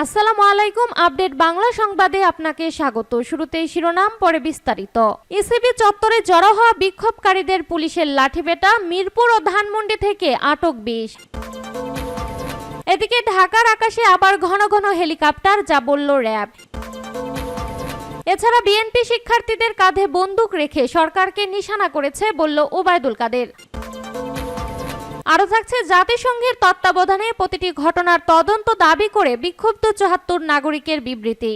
আসসালামু আলাইকুম। আপডেট বাংলা সংবাদে আপনাকে স্বাগত। শুরুতেই শিরোনাম, পরে বিস্তারিত। ইসিবি চত্বরে জড়ো হওয়া বিক্ষোভকারীদের পুলিশের লাঠিপেটা, মিরপুর ও ধানমন্ডি থেকে আটক 20। এদিকে ঢাকার আকাশে আবার ঘন ঘন হেলিকপ্টার, যা বলল র্যাব। এছাড়া বিএনপি শিক্ষার্থীদের কাঁধে বন্দুক রেখে সরকারকে নিশানা করেছে বলল ওবায়দুল কাদের। আরও থাকছে, জাতিসংঘের তত্ত্বাবধানে প্রতিটি ঘটনার তদন্ত দাবি করে বিক্ষুব্ধ ৭৪ নাগরিকের বিবৃতি।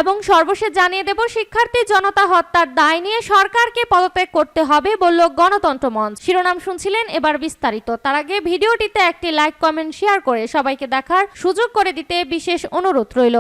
এবং সর্বশেষ জানিয়ে দেব, শিক্ষার্থী জনতা হত্যার দায় নিয়ে সরকারকে পদত্যাগ করতে হবে বলল গণতন্ত্র মঞ্চ। শিরোনাম শুনছিলেন, এবার বিস্তারিত। তার আগে ভিডিওটিতে একটি লাইক, কমেন্ট, শেয়ার করে সবাইকে দেখার সুযোগ করে দিতে বিশেষ অনুরোধ রইল।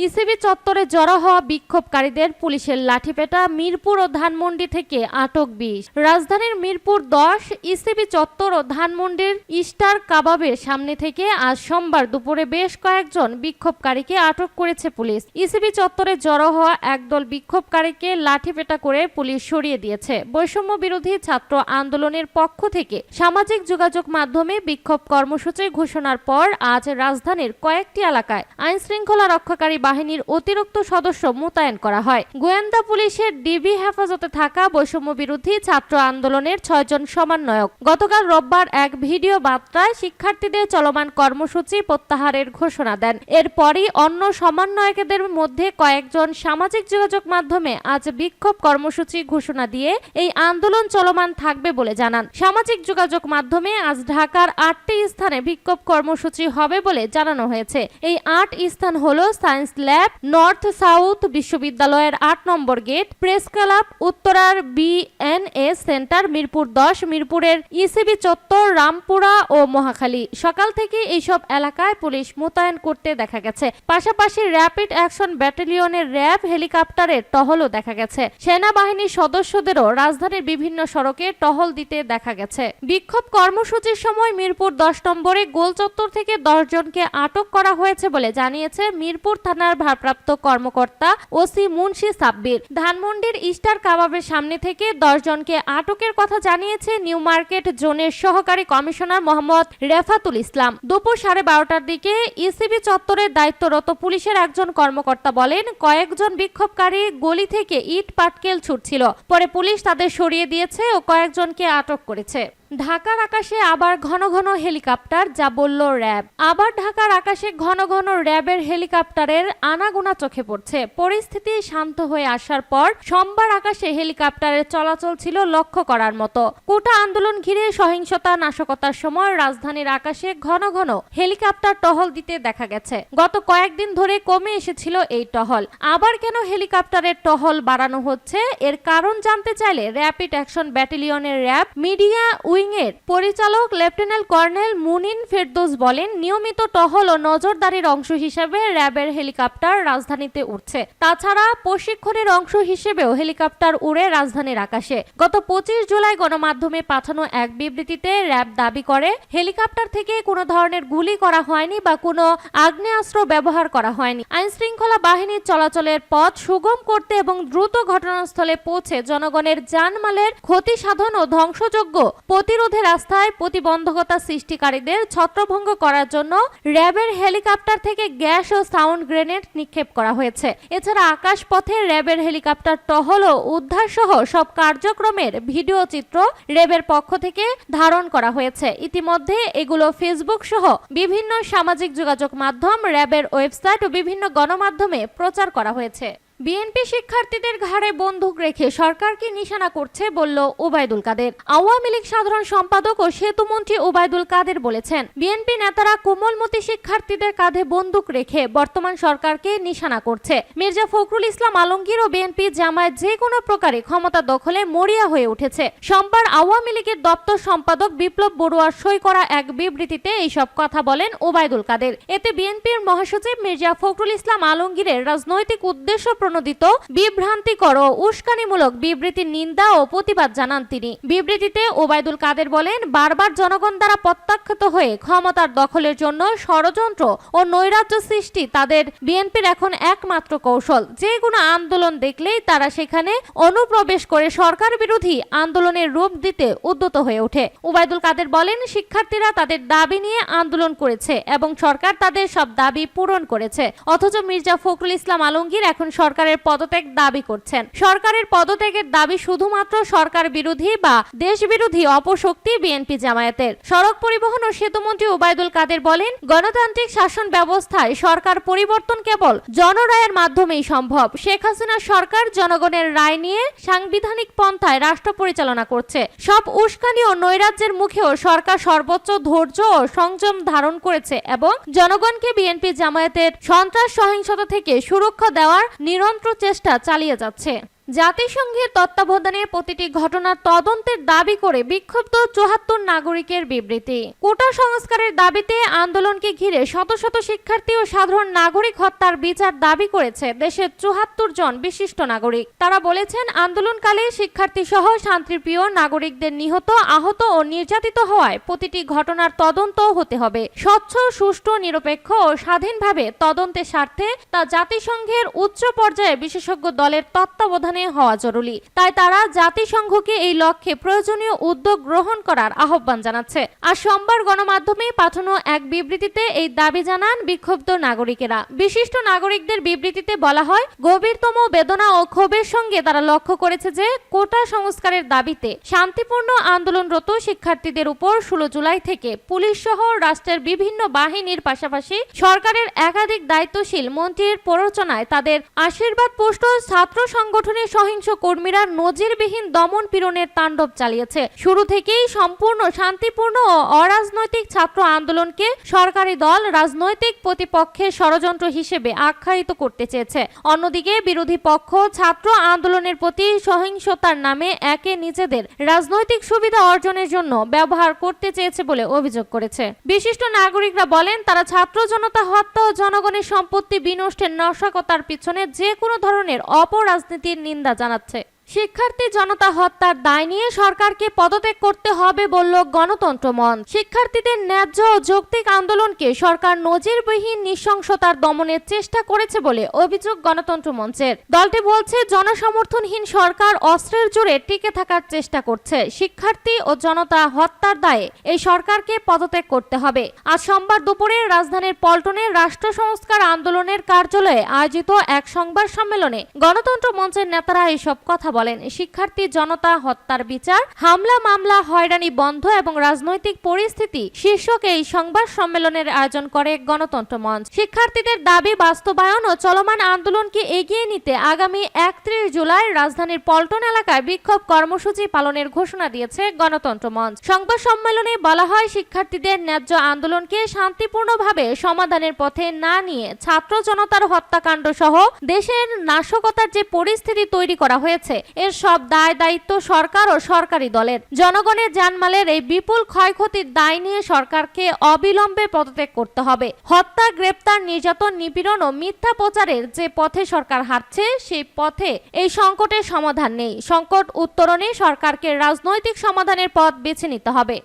ইসিবি চত্বরে জড়ো হওয়া বিক্ষোভকারীদের পুলিশের লাঠিপেটা, মিরপুর ও ধানমন্ডি থেকে আটক 20। রাজধানীর মিরপুর 10 ইসিবি চত্বর ও ধানমন্ডির স্টার কাবাবের সামনে থেকে আজ সোমবার দুপুরে বেশ কয়েকজন বিক্ষোভকারীকে আটক করেছে পুলিশ। ইসিবি চত্বরে জড়ো হওয়া একদল বিক্ষোভকারীকে লাঠিপেটা করে পুলিশ সরিয়ে দিয়েছে। বৈষম্য বিরোধী ছাত্র আন্দোলনের পক্ষ থেকে সামাজিক যোগাযোগ মাধ্যমে বিক্ষোভ কর্মসূচি ঘোষণার পর আজ রাজধানীর কয়েকটি এলাকায় আইন শৃঙ্খলা রক্ষাকারী বাহিনীর অতিরিক্ত সদস্য মোতায়েন করা হয়। গোয়েন্দা পুলিশের ডিবি হেফাজতে থাকা বৈষম্য বিরোধী ছাত্র আন্দোলনের 6 জন সমন্বয়ক গতকাল রোববার এক ভিডিও বার্তায় শিক্ষার্থীদের চলমান কর্মসূচি প্রত্যাহারের ঘোষণা দেন। এরপরই অন্য সমন্বয়কদের মধ্যে কয়েকজন সামাজিক যোগাযোগ মাধ্যমে আজ বিক্ষোভ কর্মসূচি ঘোষণা দিয়ে এই আন্দোলন চলমান থাকবে বলে জানান। সামাজিক যোগাযোগ মাধ্যমে আজ ঢাকার 8টি স্থানে বিক্ষোভ কর্মসূচি হবে বলে জানানো হয়েছে। এই 8 স্থান হলো সায়েন্স ল্যাব, নর্থ সাউথ বিশ্ববিদ্যালয়ের 8 নম্বর গেট, প্রেস ক্লাব, উত্তরার বিএনএস সেন্টার, মিরপুর 10, মিরপুরের ইসিবি চত্বর, রামপুরা ও মহাখালী। সকাল থেকে এইসব এলাকায় পুলিশ মোতায়েন করতে দেখা গেছে। পাশাপাশি র্যাপিড অ্যাকশন ব্যাটালিয়নের র্যাব হেলিকপ্টারের টহলও দেখা গেছে। সেনাবাহিনীর সদস্যদেরও রাজধানীর বিভিন্ন সড়কে টহল দিতে দেখা গেছে। বিক্ষোভ কর্মসূচির সময় মিরপুর 10 নম্বরে গোল চত্বর থেকে 10 জনকে আটক করা হয়েছে বলে জানিয়েছে মিরপুর থানার ভারপ্রাপ্ত কর্মকর্তা ওসি মুন্সি সাব্বির। ধানমন্ডির স্টার কাবাবের সামনে থেকে 10 জনকে আটকের কথা জানিয়েছে নিউ মার্কেট জোনের সহকারী কমিশনার মোহাম্মদ রেফাতুল ইসলাম। দুপুর 12:30টার দিকে ইসিবি চত্বরে দায়িত্বরত পুলিশের একজন কর্মকর্তা বলেন, কয়েকজন বিক্ষোভকারী গলি থেকে ইট পাটকেল ছুটছিল। পরে পুলিশ তাদের সরিয়ে দিয়েছে ও কয়েকজনকে আটক করেছে। ঢাকার আকাশে আবার ঘন ঘন হেলিকপ্টার, যা বলল র্যাব। আবার ঢাকার আকাশে ঘন ঘন র্যাবের হেলিকপ্টারের আনাগোনা চোখে পড়ছে। পরিস্থিতি শান্ত হয়ে আসার পর সোমবার আকাশে হেলিকপ্টারের চলাচল ছিল লক্ষ্য করার মতো। কোটা আন্দোলন ঘিরে সহিংসতা, নাশকতার সময় রাজধানীর আকাশে ঘন ঘন হেলিকপ্টার টহল দিতে দেখা গেছে। গত কয়েকদিন ধরে কমে এসেছিল এই টহল। আবার কেন হেলিকপ্টারের টহল বাড়ানো হচ্ছে, এর কারণ জানতে চাইলে র্যাপিড অ্যাকশন ব্যাটালিয়নের র্যাব মিডিয়া উইংয়ের পরিচালক লেফটেন্যান্ট কর্নেল মুনিন ফেরদৌস বলেন, নিয়মিত টহল ও নজরদারির অংশ হিসেবে র্যাবের হেলিকপ্টার রাজধানীতে উঠছে। তাছাড়া প্রশিক্ষণের অংশ হিসেবেও হেলিকপ্টার উড়ে রাজধানীর আকাশে। গত 25 জুলাই গণমাধ্যমে পাঠানো এক বিবৃতিতে র্যাব দাবি করে, হেলিকপ্টার থেকে কোনো ধরনের গুলি করা হয়নি বা কোনো আগ্নেয়াস্ত্র ব্যবহার করা হয়নি। আইন শৃঙ্খলা বাহিনীর চলাচলের পথ সুগম করতে এবং দ্রুত ঘটনাস্থলে পৌঁছে জনগণের জানমালের ক্ষতি সাধন ও ধ্বংসযোগ্য প্রতিরোধে রাস্তায় প্রতিবন্ধকতা সৃষ্টিকারীদের ছত্রভঙ্গ করার জন্য র্যাবের হেলিকপ্টার থেকে গ্যাস ও সাউন্ড গ্রেনেড নিক্ষেপ করা হয়েছে। এছাড়া আকাশপথে র্যাবের হেলিকপ্টার টহল ও উদ্ধার সহ সব কার্যক্রমের ভিডিও চিত্র র্যাবের পক্ষ থেকে ধারণ করা হয়েছে। ইতিমধ্যে এগুলো ফেসবুক সহ বিভিন্ন সামাজিক যোগাযোগ মাধ্যম, র্যাবের ওয়েবসাইট ও বিভিন্ন গণমাধ্যমে প্রচার করা হয়েছে। বিএনপি শিক্ষার্থীদের ঘাড়ে বন্দুক রেখে সরকারকে নিশানা করছে বলল ওবায়দুল কাদের। আওয়ামী লীগ সাধারণ সম্পাদক ও সেতুমন্ত্রী ওবায়দুল কাদের বলেছেন, বিএনপি নেতারা কোমলমতি শিক্ষার্থীদের কাঁধে বন্দুক রেখে বর্তমান সরকারকে নিশানা করছে। মির্জা ফখরুল ইসলাম আলমগীর ও বিএনপি জামায়াত যে কোনো প্রকারে ক্ষমতা দখলে মরিয়া হয়ে উঠেছে। সোমবার আওয়ামী লীগের দপ্তর সম্পাদক বিপ্লব বড়ুয়ার সই করা এক বিবৃতিতে এইসব কথা বলেন ওবায়দুল কাদের। এতে বিএনপির মহাসচিব মির্জা ফখরুল ইসলাম আলমগীরের রাজনৈতিক উদ্দেশ্য প্রণোদিত বিভ্রান্তিকর ও উস্কানিমূলক বিবৃতির নিন্দা ও প্রতিবাদ জানান তিনি। বিবৃতিতে ওবায়দুল কাদের বলেন, বারবার জনগণ দ্বারা প্রত্যাখ্যাত হয়ে ক্ষমতার দখলের জন্য ষড়যন্ত্র ও নৈরাজ্য সৃষ্টি তাদের বিএনপির এখন একমাত্র কৌশল। যে কোনো আন্দোলন দেখলেই তারা সেখানে অনুপ্রবেশ করে সরকার বিরোধী আন্দোলনের রূপ দিতে উদ্যত হয়ে ওঠে। ওবায়দুল কাদের বলেন, শিক্ষার্থীরা তাদের দাবি নিয়ে আন্দোলন করেছে এবং সরকার তাদের সব দাবি পূরণ করেছে, অথচ মির্জা ফখরুল ইসলাম আলমগীর এখন সরকারের পদত্যাগ দাবি করছেন। সরকারের পদত্যাগের দাবি শুধুমাত্র সরকার বিরোধী বা দেশ বিরোধী অপশক্তি বিএনপি জামায়াতের। সড়ক পরিবহন ও সেতুমন্ত্রী ওবায়দুল কাদের বলেন, গণতান্ত্রিক শাসন ব্যবস্থায় সরকার পরিবর্তন কেবল জনরায়ের মাধ্যমেই সম্ভব। শেখ হাসিনার সরকার জনগণের রায় নিয়ে সাংবিধানিক পন্থায় রাষ্ট্র পরিচালনা করছে। সব উস্কানি ও নৈরাজ্যের মুখেও সরকার সর্বোচ্চ ধৈর্য ও সংযম ধারণ করেছে এবং জনগণকে বিএনপি জামায়াতের সন্ত্রাস সহিংসতা থেকে সুরক্ষা দেওয়ার নিরন্তর চেষ্টা চালিয়ে যাচ্ছে। জাতিসংঘের তত্ত্বাবধানে প্রতিটি ঘটনার তদন্তের দাবি করে বিক্ষুব্ধ ৭৪ নাগরিকের বিবৃতি। কোটা সংস্কারের দাবিতে আন্দোলনকে ঘিরে শত শত শিক্ষার্থী ও সাধারণ নাগরিক হত্যার বিচার দাবি করেছে দেশের ৭৪ জন বিশিষ্ট নাগরিক। তারা বলেছেন, আন্দোলনকালে শিক্ষার্থী সহ শান্তিপ্রিয় নাগরিকদের নিহত, আহত ও নির্যাতিত হওয়ায় প্রতিটি ঘটনার তদন্ত হতে হবে। স্বচ্ছ, সুষ্ঠু, নিরপেক্ষ ও স্বাধীনভাবে তদন্তের স্বার্থে তা জাতিসংঘের উচ্চ পর্যায়ে বিশেষজ্ঞ দলের তত্ত্বাবধানে হওয়া জরুরি। তাই তারা জাতিসংঘকে এই লক্ষ্যে প্রয়োজনীয় উদ্যোগ গ্রহণ করার আহ্বান জানাচ্ছে। আর সোমবার গণমাধ্যমে পাঠানো এক বিবৃতিতে এই দাবি জানান বিক্ষুব্ধ নাগরিকেরা। বিশিষ্ট নাগরিকদের বিবৃতিতে বলা হয়, গভীরতম বেদনা ও ক্ষোভের সঙ্গে তারা লক্ষ্য করেছে যে কোটা সংস্কারের দাবিতে শান্তিপূর্ণ আন্দোলনরত শিক্ষার্থীদের উপর ১৬ জুলাই থেকে পুলিশ সহ রাষ্ট্রের বিভিন্ন বাহিনীর পাশাপাশি সরকারের একাধিক দায়িত্বশীল মন্ত্রীর প্ররোচনায় তাদের আশীর্বাদ পুষ্ট ছাত্র সংগঠনের সহিংস কর্মীরা নজিরবিহীন দমন পীড়নের তাণ্ডব চালিয়েছে। শুরু থেকেই সম্পূর্ণ শান্তিপূর্ণ ও অরাজনৈতিক ছাত্র আন্দোলনকে সরকারি দল রাজনৈতিক প্রতিপক্ষের ষড়যন্ত্র হিসেবে আখ্যায়িত করতে চেয়েছে। অন্যদিকে বিরোধী পক্ষ ছাত্র আন্দোলনের প্রতি সহিংসতার নামে একে নিজেদের রাজনৈতিক সুবিধা অর্জনের জন্য ব্যবহার করতে চেয়েছে বলে অভিযোগ করেছে। বিশিষ্ট নাগরিকরা বলেন, তারা ছাত্র জনতা হত্যা ও জনগণের সম্পত্তি বিনষ্টের নাশকতার পিছনে যে কোনো ধরনের অপরাজনীতির নিন্দা জানাচ্ছে। শিক্ষার্থী জনতা হত্যার দায় নিয়ে সরকারকে পদত্যাগ করতে হবে বলল গণতন্ত্র মঞ্চ। শিক্ষার্থীদের ন্যায্য ও যৌক্তিক আন্দোলনকে সরকার নজিরবিহীন নৃশংসতার দমনের চেষ্টা করেছে বলে অভিযোগ গণতন্ত্র মঞ্চের। দলটি বলছে, জনসমর্থনহীন সরকার অস্ত্রের জোরে টিকে থাকার চেষ্টা করছে। শিক্ষার্থী ও জনতা হত্যার দায়ে এই সরকারকে পদত্যাগ করতে হবে। আজ সোমবার দুপুরে রাজধানীর পল্টনের রাষ্ট্র সংস্কার আন্দোলনের কার্যালয়ে আয়োজিত এক সংবাদ সম্মেলনে গণতন্ত্র মঞ্চের নেতারা এসব কথা বলেন। শিক্ষার্থী জনতা হত্যার বিচার, হামলা মামলা, হয়রানি বন্ধ এবং রাজনৈতিক পরিস্থিতি শীর্ষক এই সংবাদ সম্মেলনের আয়োজন করে গণতন্ত্র মঞ্চ। শিক্ষার্থীদের দাবি বাস্তবায়ন ও চলমান আন্দোলনকে এগিয়ে নিতে আগামী ৩১ জুলাই রাজধানীর পল্টন এলাকায় বিক্ষোভ কর্মসূচি পালনের ঘোষণা দিয়েছে গণতন্ত্র মঞ্চ। সংবাদ সম্মেলনে বলা হয়, শিক্ষার্থীদের ন্যায্য আন্দোলনকে শান্তিপূর্ণভাবে সমাধানের পথে না নিয়ে ছাত্র জনতার হত্যাকাণ্ড সহ দেশের নাশকতার যে পরিস্থিতি তৈরি করা হয়েছে, এর সব দায় দায়িত্ব সরকার ও সরকারি দলের। জনগণের জানমালের এই বিপুল ক্ষয়ক্ষতির দায় নিয়ে সরকারকে অবিলম্বে পদত্যাগ করতে হবে। হত্যা, গ্রেপ্তার, নির্যাতন, নিপীড়ন ও মিথ্যা প্রচারের যে পথে সরকার হাঁটছে, সেই পথে এই সংকটের সমাধান নেই। সংকট উত্তরণে সরকারকে রাজনৈতিক সমাধানের পথ বেছে নিতে হবে।